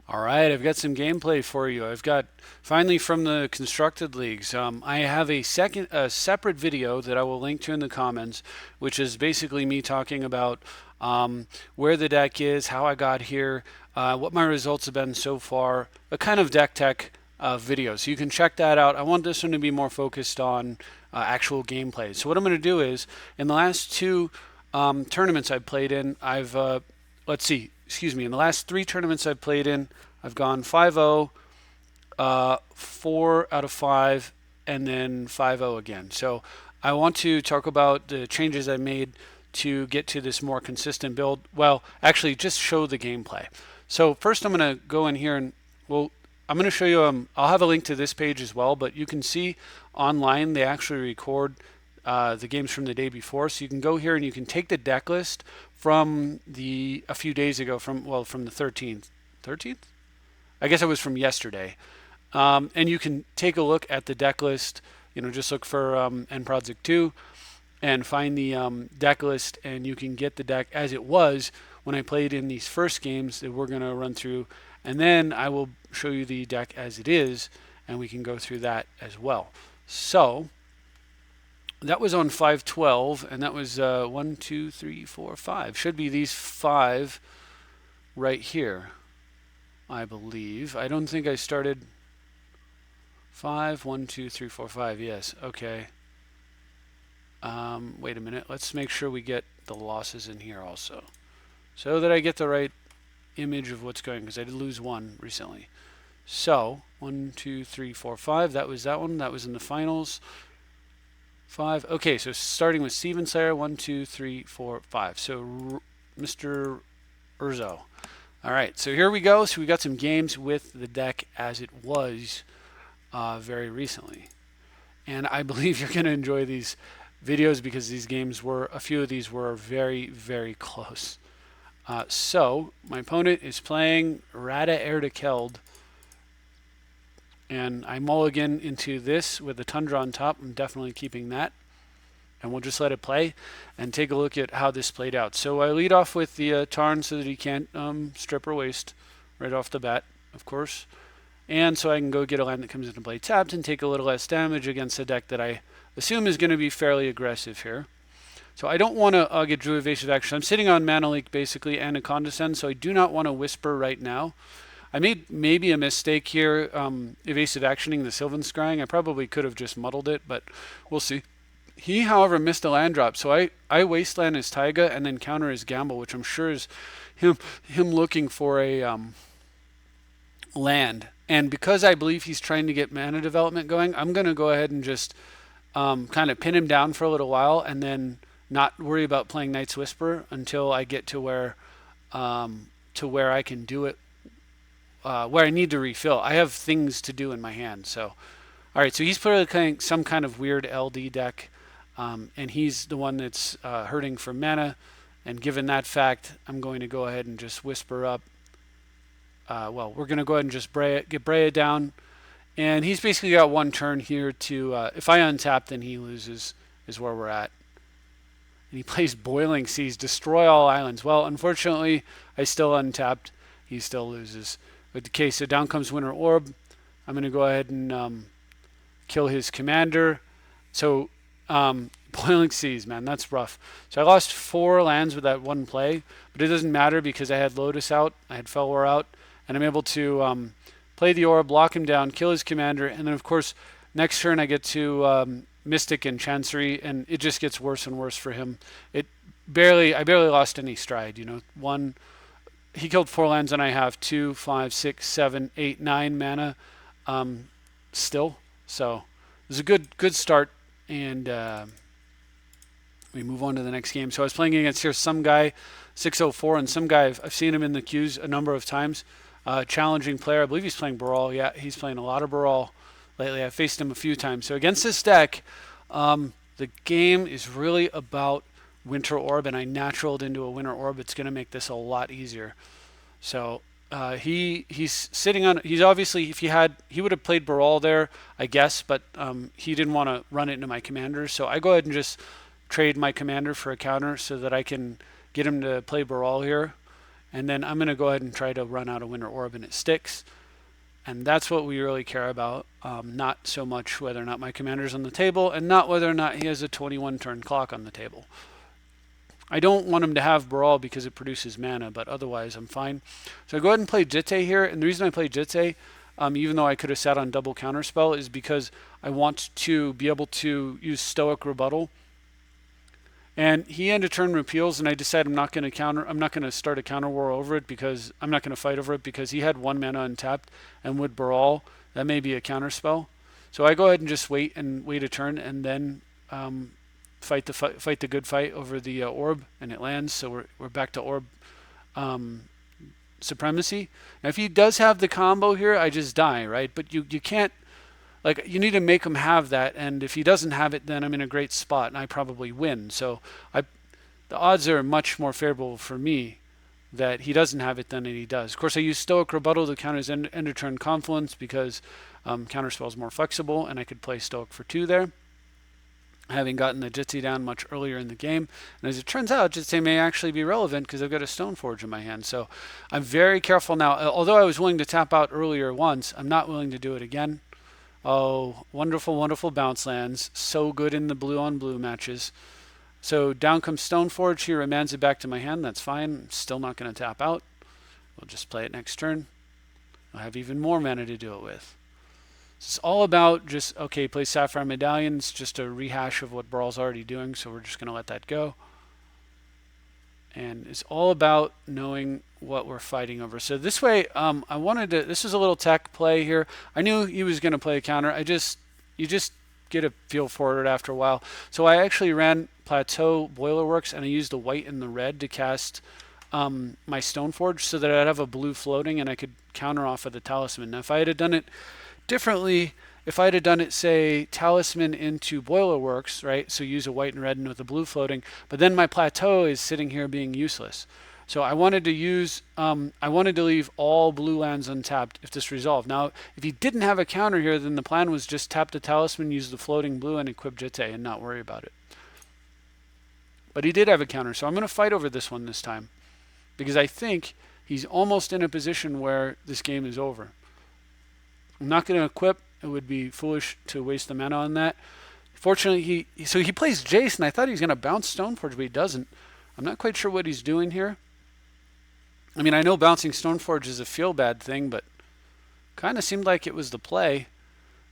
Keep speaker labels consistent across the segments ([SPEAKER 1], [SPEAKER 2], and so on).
[SPEAKER 1] All right, I've got some gameplay for you. I've got finally from the constructed leagues. I have a separate video that I will link to in the comments, which is basically me talking about where the deck is, how I got here, what my results have been so far, a kind of deck tech video. So you can check that out. I want this one to be more focused on actual gameplay. So what I'm going to do is, in the last two tournaments I've played in, let's see, excuse me, in the last three tournaments I've played in, I've gone 5-0, 4 out of 5, and then 5-0 again. So I want to talk about the changes I made to get to this more consistent build. Well, actually, just show the gameplay. So first I'm going to go in here and, well, I'm going to show you, I'll have a link to this page as well, but you can see online they actually record the games from the day before. So you can go here and you can take the deck list from a few days ago, from the 13th. 13th? I guess it was from yesterday. And you can take a look at the deck list. Just look for End Project 2 and find the deck list, and you can get the deck as it was when I played in these first games that we're going to run through. And then I will show you the deck as it is, and we can go through that as well. So that was on 512, and that was 1, 2, 3, 4, 5. Should be these 5 right here, I believe. I don't think I started 5, 1, 2, 3, 4, 5. Yes, okay. Wait a minute. Let's make sure we get the losses in here also, so that I get the right image of what's going, because I did lose one recently. So 1, 2, 3, 4, 5. That was that one. That was in the finals. 5. Okay, so starting with Steven Slayer, 1, 2, 3, 4, 5. So Mr. Urzo. All right, so here we go. So we got some games with the deck as it was very recently, and I believe you're going to enjoy these videos because a few of these were very, very close. So my opponent is playing Rada Erdekeld, and I mulligan into this with the Tundra on top. I'm definitely keeping that, and we'll just let it play and take a look at how this played out. So I lead off with the Tarn so that he can't strip or waste right off the bat, of course. And so I can go get a land that comes into play tapped and take a little less damage against a deck that I assume is going to be fairly aggressive here. So I don't want to get Drew Evasive Action. I'm sitting on Mana Leak basically and a Condescend, so I do not want to Whisper right now. I made maybe a mistake here, evasive actioning the Sylvan Scrying. I probably could have just muddled it, but we'll see. He, however, missed a land drop, so I wasteland his Taiga and then counter his Gamble, which I'm sure is him looking for a land. And because I believe he's trying to get mana development going, I'm going to go ahead and just kind of pin him down for a little while and then not worry about playing Night's Whisper until I get to where I can do it, where I need to refill. I have things to do in my hand. So, all right, so he's playing some kind of weird LD deck, and he's the one that's hurting for mana. And given that fact, I'm going to go ahead and just Whisper up. We're going to go ahead and just get Breya down. And he's basically got one turn here to, if I untap, then he loses, is where we're at. And he plays Boiling Seas, destroy all islands. Well, unfortunately, I still untapped. He still loses. Okay, so down comes Winter Orb. I'm going to go ahead and kill his commander. So, Boiling Seas, man, that's rough. So I lost 4 lands with that one play, but it doesn't matter because I had Lotus out, I had Felwar out, and I'm able to play the Orb, lock him down, kill his commander, and then of course next turn I get to Mystic and Chancery, and it just gets worse and worse for him. I barely lost any stride. One, he killed 4 lands, and I have 2, 5, 6, 7, 8, 9 mana still. So it was a good start, and we move on to the next game. So I was playing against here some guy 604, and some guy I've seen him in the queues a number of times. Challenging player. I believe he's playing Baral. Yeah, he's playing a lot of Baral lately. I've faced him a few times. So against this deck, the game is really about Winter Orb, and I naturaled into a Winter Orb. It's going to make this a lot easier. So he's sitting on. He's obviously, if he would have played Baral there, I guess, but he didn't want to run it into my commander. So I go ahead and just trade my commander for a counter so that I can get him to play Baral here. and then I'm going to go ahead and try to run out a Winter Orb and it sticks. And that's what we really care about, not so much whether or not my commander's on the table, and not whether or not he has a 21 turn clock on the table. I don't want him to have Brawl because it produces mana, but otherwise I'm fine. So I go ahead and play Jitte here, and the reason I play Jitte, even though I could have sat on double counterspell, is because I want to be able to use Stoic Rebuttal. And he end of turn repeals, and I decide I'm not going to start a counter war over it, because I'm not going to fight over it, because he had 1 mana untapped, and with Brawl, that may be a counter spell. So I go ahead and just wait a turn, and then fight the good fight over the orb, and it lands. So we're back to orb supremacy. Now if he does have the combo here, I just die, right? But you can't. Like, you need to make him have that, and if he doesn't have it, then I'm in a great spot, and I probably win. So the odds are much more favorable for me that he doesn't have it than that he does. Of course, I use Stoic Rebuttal to counter his end of turn Confluence, because Counterspell is more flexible, and I could play Stoic for 2 there, having gotten the Jitsi down much earlier in the game. And as it turns out, Jitsi may actually be relevant because I've got a Stoneforge in my hand. So I'm very careful now. Although I was willing to tap out earlier once, I'm not willing to do it again. Oh, wonderful, wonderful bounce lands. So good in the blue on blue matches. So down comes Stoneforge here, remands it back to my hand. That's fine. Still not going to tap out. We'll just play it next turn. I'll have even more mana to do it with. It's all about just, okay, play Sapphire Medallion. It's just a rehash of what Brawl's already doing, so we're just going to let that go. And it's all about knowing what we're fighting over. So this way, I wanted to, this was a little tech play here. I knew he was going to play a counter. You just get a feel for it after a while. So I actually ran Plateau Boilerworks, and I used the white and the red to cast my Stoneforge, so that I'd have a blue floating and I could counter off of the Talisman. Now if I had done it differently, if I had done it, say, Talisman into Boilerworks, right? So use a white and red and with a blue floating, but then my Plateau is sitting here being useless. So I wanted to use, I wanted to leave all blue lands untapped if this resolved. Now, if he didn't have a counter here, then the plan was just tap the Talisman, use the floating blue, and equip Jitte and not worry about it. But he did have a counter, so I'm going to fight over this one this time, because I think he's almost in a position where this game is over. I'm not going to equip. It would be foolish to waste the mana on that. Fortunately, he plays Jason. I thought he was going to bounce Stoneforge, but he doesn't. I'm not quite sure what he's doing here. I mean, I know bouncing Stoneforge is a feel-bad thing, but kind of seemed like it was the play.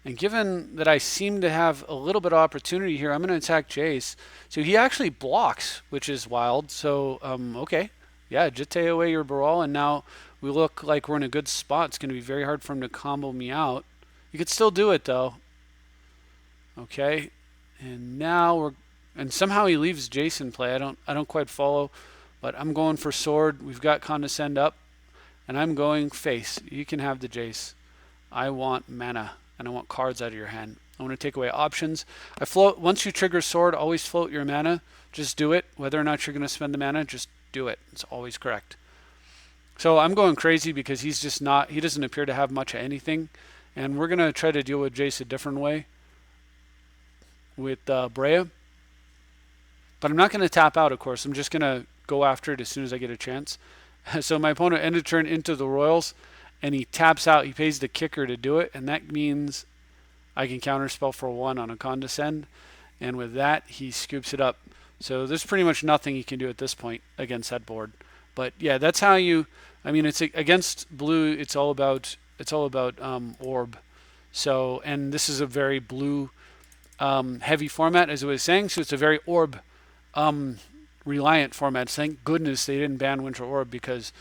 [SPEAKER 1] And given that I seem to have a little bit of opportunity here, I'm going to attack Jace. So he actually blocks, which is wild. So, okay. Yeah, Jitte away your Baral, and now we look like we're in a good spot. It's going to be very hard for him to combo me out. You could still do it, though. Okay. And now and somehow he leaves Jason play. I don't quite follow, but I'm going for sword. We've got Condescend up, and I'm going face. You can have the Jace. I want mana, and I want cards out of your hand. I want to take away options. I float. Once you trigger sword, always float your mana. Just do it. Whether or not you're going to spend the mana, just do it. It's always correct. So I'm going crazy because he's just not, he doesn't appear to have much of anything. And we're going to try to deal with Jace a different way with Breya. But I'm not going to tap out, of course. I'm just going to go after it as soon as I get a chance. So my opponent ended turn into the Royals, and he taps out. He pays the kicker to do it, and that means I can counterspell for 1 on a Condescend. And with that, he scoops it up. So there's pretty much nothing he can do at this point against that board. But yeah, that's how you, I mean, it's against blue, it's all about orb. So, and this is a very blue heavy format, as I was saying, so it's a very orb reliant format. Thank goodness they didn't ban Winter Orb, because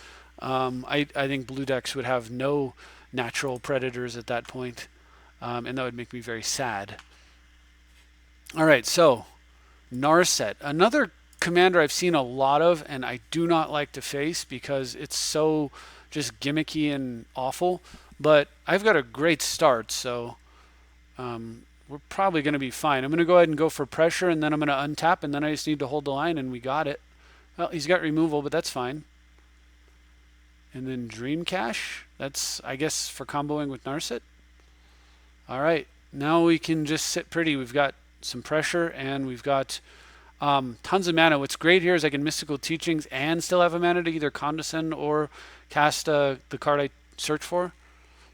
[SPEAKER 1] I think blue decks would have no natural predators at that point, and that would make me very sad. All right, so Narset, another commander I've seen a lot of, and I do not like to face because it's so just gimmicky and awful. But I've got a great start, so we're probably going to be fine. I'm going to go ahead and go for pressure, and then I'm going to untap, and then I just need to hold the line, and we got it. Well, he's got removal, but that's fine. And then Dream Cache. That's, I guess, for comboing with Narset. All right. Now we can just sit pretty. We've got some pressure, and we've got Tons of mana. What's great here is I can Mystical Teachings and still have a mana to either Condescend or cast the card I search for.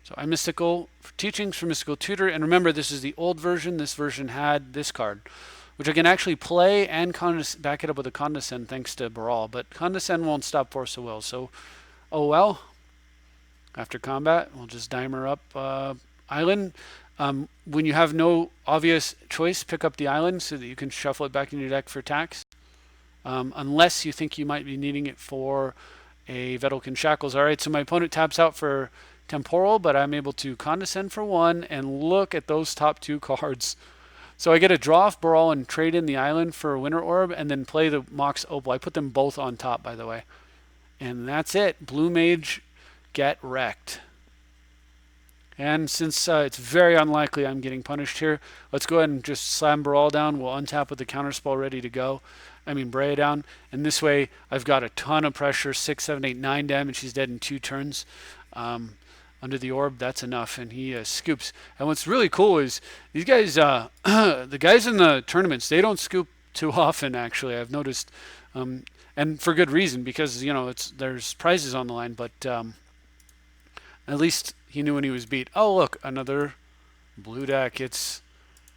[SPEAKER 1] So I Mystical Teachings for Mystical Tutor. And remember, this is the old version. This version had this card, which I can actually play and back it up with a Condescend thanks to Brawl. But Condescend won't stop Force of Will. So, oh well. After combat, we'll just Dimer up Island. When you have no obvious choice, pick up the island so that you can shuffle it back in your deck for tax. Unless you think you might be needing it for a Vedalken Shackles. All right, so my opponent taps out for Temporal, but I'm able to Condescend for one, and look at those top two cards. So I get a draw off Baral and trade in the island for a Winter Orb, and then play the Mox Opal. I put them both on top, by the way. And that's it. Blue Mage, get wrecked. And since it's very unlikely I'm getting punished here, let's go ahead and just slam Baral down. We'll untap with the counterspell ready to go. I mean Breya down. And this way I've got a ton of pressure, 6, 7, 8, 9 damage. He's dead in 2 turns. Under the orb, that's enough. And he scoops. And what's really cool is these guys, the guys in the tournaments, they don't scoop too often, actually. I've noticed. And for good reason, because, you know, there's prizes on the line. But at least he knew when he was beat. Oh, look, another blue deck. It's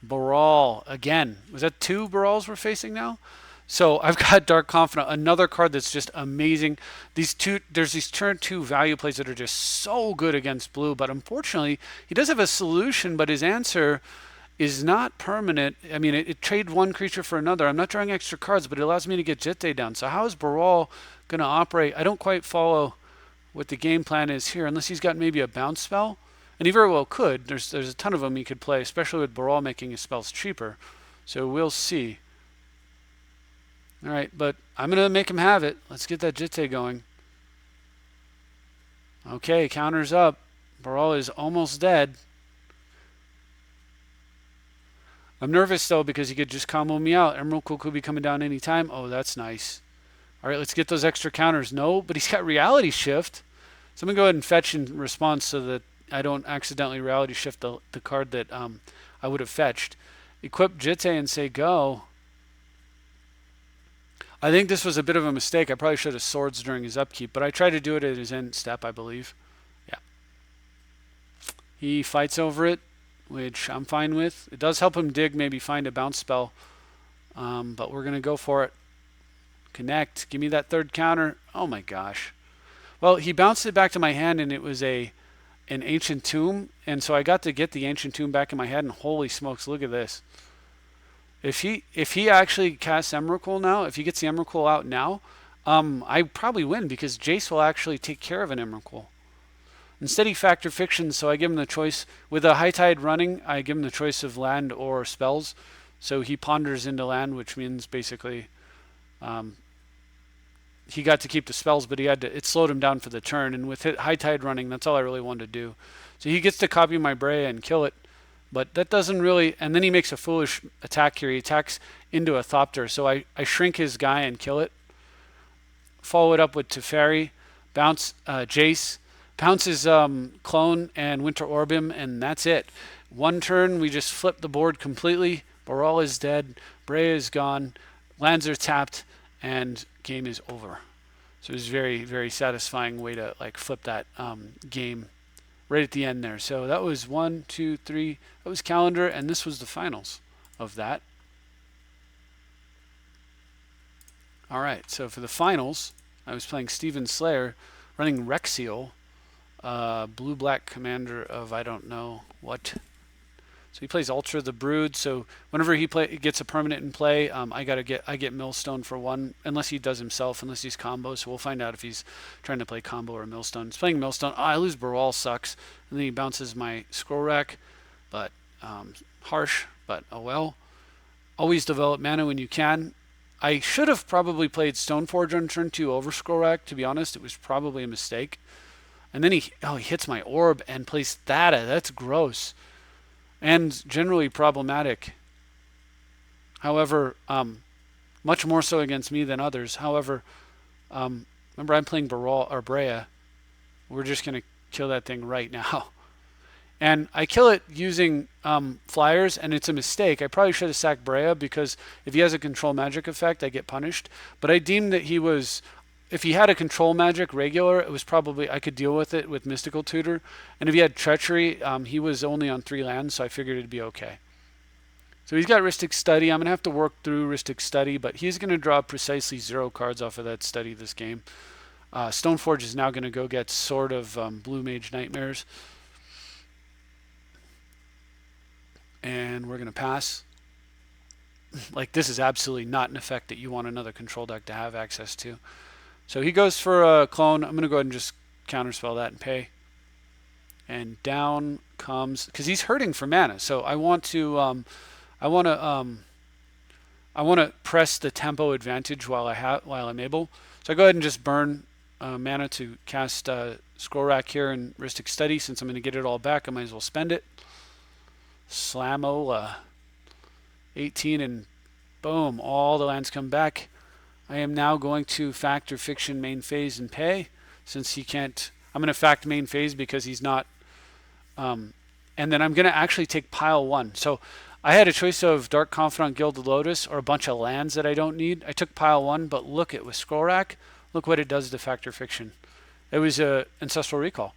[SPEAKER 1] Baral again. Was that 2 Barals we're facing now? So I've got Dark Confidant, another card that's just amazing. There's these turn 2 value plays that are just so good against blue, but unfortunately, he does have a solution, but his answer is not permanent. I mean, it trade one creature for another. I'm not drawing extra cards, but it allows me to get Jete down. So how is Baral going to operate? I don't quite follow what the game plan is here, unless he's got maybe a bounce spell. And he very well could. There's a ton of them he could play, especially with Baral making his spells cheaper. So we'll see. All right, but I'm going to make him have it. Let's get that Jete going. Okay, counter's up. Baral is almost dead. I'm nervous, though, because he could just combo me out. Emerald Quill could be coming down anytime. Oh, that's nice. All right, let's get those extra counters. No, but he's got Reality Shift. So I'm going to go ahead and fetch in response so that I don't accidentally Reality Shift the card that I would have fetched. Equip Jete and say go. I think this was a bit of a mistake. I probably should have swords during his upkeep, but I tried to do it at his end step, I believe. Yeah. He fights over it, which I'm fine with. It does help him dig, maybe find a bounce spell, but we're going to go for it. Connect. Give me that third counter. Oh my gosh. Well, he bounced it back to my hand, and it was an Ancient Tomb, and so I got to get the Ancient Tomb back in my head, and holy smokes, look at this. If he actually casts Emrakul now, if he gets the Emrakul out now, I probably win, because Jace will actually take care of an Emrakul. Instead, he Factor Fiction, so I give him the choice. With a High Tide running, I give him the choice of land or spells. So he ponders into land, which means basically he got to keep the spells, but it slowed him down for the turn. And with High Tide running, that's all I really wanted to do. So he gets to copy my Breya and kill it. But that doesn't really... And then he makes a foolish attack here. He attacks into a Thopter. So I shrink his guy and kill it. Follow it up with Teferi. Bounce Jace. Pounces Clone and Winter Orb him, and that's it. One turn, we just flip the board completely. Baral is dead. Breya is gone. Lands are tapped, and game is over. So it was very, very satisfying way to flip that game right at the end there. So that was 1, 2, 3. That was calendar, and this was the finals of that. All right, so for the finals, I was playing Steven Slayer, running Rexiel, blue-black commander of I don't know what. So he plays Ultra the Brood. So whenever he gets a permanent in play, I get Millstone for one, unless he does himself, unless he's combo. So we'll find out if he's trying to play combo or Millstone. He's playing Millstone. I lose Baral, sucks, and then he bounces my Scroll Rack, but harsh. But oh well. Always develop mana when you can. I should have probably played Stoneforge on turn 2 over Scroll Rack. To be honest, it was probably a mistake. And then he hits my orb and plays Thada. That's gross. And generally problematic. However, much more so against me than others. However, remember I'm playing Baral or Breya. We're just going to kill that thing right now. And I kill it using flyers, and it's a mistake. I probably should have sacked Breya because if he has a control magic effect, I get punished. But I deemed that he was, if he had a control magic regular, it was probably, I could deal with it with Mystical Tutor. And if he had Treachery, he was only on 3 lands, so I figured it'd be okay. So he's got Rhystic Study. I'm going to have to work through Rhystic Study, but he's going to draw precisely 0 cards off of that study this game. Stoneforge is now going to go get Sword of Blue Mage Nightmares. And we're going to pass. Like, this is absolutely not an effect that you want another control deck to have access to. So he goes for a clone. I'm going to go ahead and just counterspell that and pay. And down comes, because he's hurting for mana. So I want to press the tempo advantage while I'm able. So I go ahead and just burn mana to cast Scroll Rack here and Rhystic Study. Since I'm going to get it all back, I might as well spend it. Slammo 18, and boom, all the lands come back. I am now going to factor Fiction main phase and pay, since he can't. I'm going to fact main phase because he's not. And then I'm going to actually take pile 1. So I had a choice of Dark Confidant, Gilded Lotus, or a bunch of lands that I don't need. I took pile 1, but look at with Scroll Rack, look what it does to factor Fiction. It was a Ancestral Recall.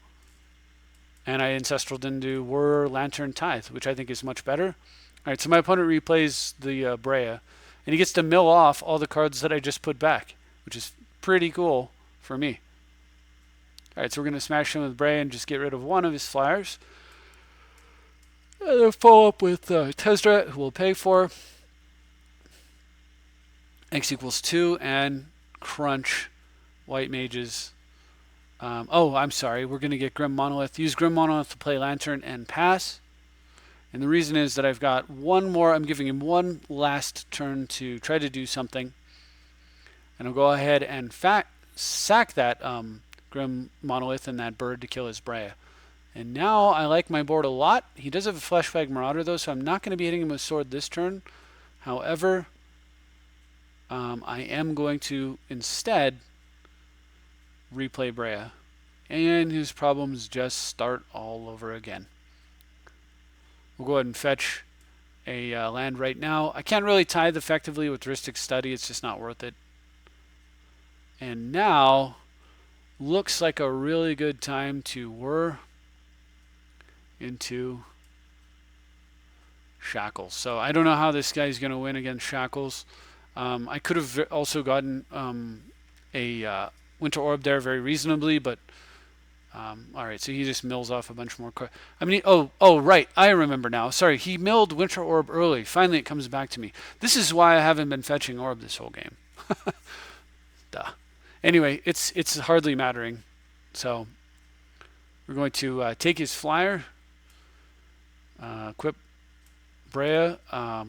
[SPEAKER 1] And I Ancestraled into Whir, Lantern, Tithe, which I think is much better. All right, so my opponent replays the Breya, and he gets to mill off all the cards that I just put back, which is pretty cool for me. All right, so we're going to smash him with Breya and just get rid of one of his flyers. And then follow up with Tezzeret, who we'll pay for. X equals 2, and crunch white mages. I'm sorry. We're going to get Grim Monolith. Use Grim Monolith to play Lantern and pass. And the reason is that I've got one more. I'm giving him one last turn to try to do something. And I'll go ahead and sack that Grim Monolith and that bird to kill his Breya. And now I like my board a lot. He does have a Fleshbag Marauder, though, so I'm not going to be hitting him with Sword this turn. However, I am going to instead replay Breya, and his problems just start all over again. We'll go ahead and fetch a land right now. I can't really tithe effectively with Rhystic Study. It's just not worth it. And now looks like a really good time to whir into Shackles. So I don't know how this guy's going to win against Shackles. I could have also gotten a Winter Orb there very reasonably, but all right, so he just mills off a bunch more cards. I mean, right, I remember now. Sorry, he milled Winter Orb early. Finally, it comes back to me. This is why I haven't been fetching Orb this whole game. Duh. Anyway, it's hardly mattering. So we're going to take his flyer, equip Breya,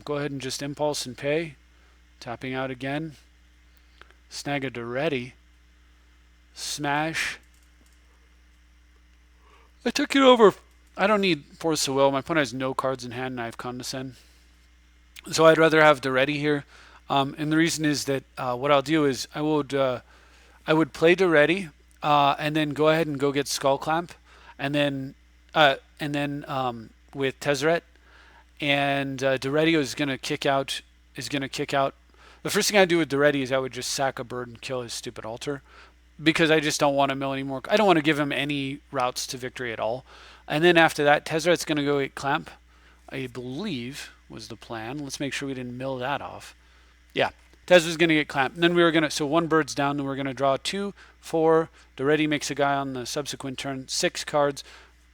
[SPEAKER 1] go ahead and just impulse and pay. Tapping out again. Snag a Duretti. Smash. I took it over. I don't need Force of Will. My opponent has no cards in hand, and I have Condescend. So I'd rather have Duretti here. And the reason is that what I'll do is I would play Duretti, and then go ahead and go get Skull Clamp, and then with Tezzeret, and Duretti is going to kick out. The first thing I do with Duretti is I would just sack a bird and kill his stupid altar, because I just don't want to mill anymore. I don't want to give him any routes to victory at all. And then after that, Tezzeret's going to go get Clamp, I believe was the plan. Let's make sure we didn't mill that off. Yeah, Tezzeret's going to get Clamp. And then we were going to, so one bird's down, then we're going to draw 2, 4. Duretti makes a guy on the subsequent turn, 6 cards.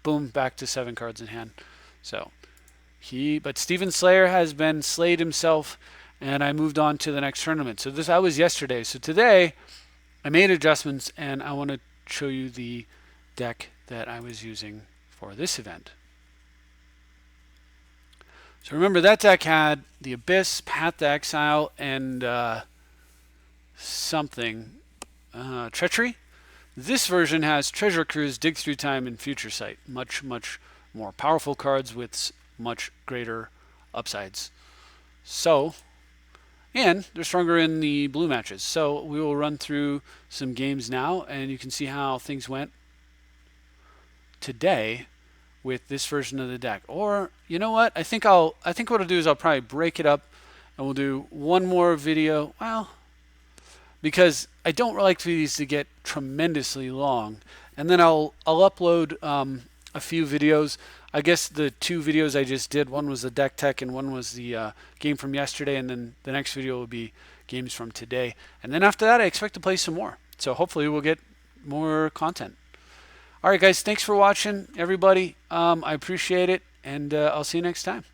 [SPEAKER 1] Boom, back to 7 cards in hand. So but Steven Slayer has been slayed himself, and I moved on to the next tournament. So that was yesterday. So today I made adjustments, and I want to show you the deck that I was using for this event. So remember, that deck had the Abyss, Path to Exile, and Treachery. This version has Treasure Cruise, Dig Through Time, and Future Sight. Much, much more powerful cards with much greater upsides. So, and they're stronger in the blue matches. So we will run through some games now, and you can see how things went today with this version of the deck. Or you know what? I think what I'll do is I'll probably break it up and we'll do one more video. Well, because I don't like these to get tremendously long, and then I'll upload a few videos. I guess the two videos I just did, one was the deck tech and one was the game from yesterday, and then the next video will be games from today. And then after that, I expect to play some more. So hopefully we'll get more content. All right, guys, thanks for watching, everybody. I appreciate it, and I'll see you next time.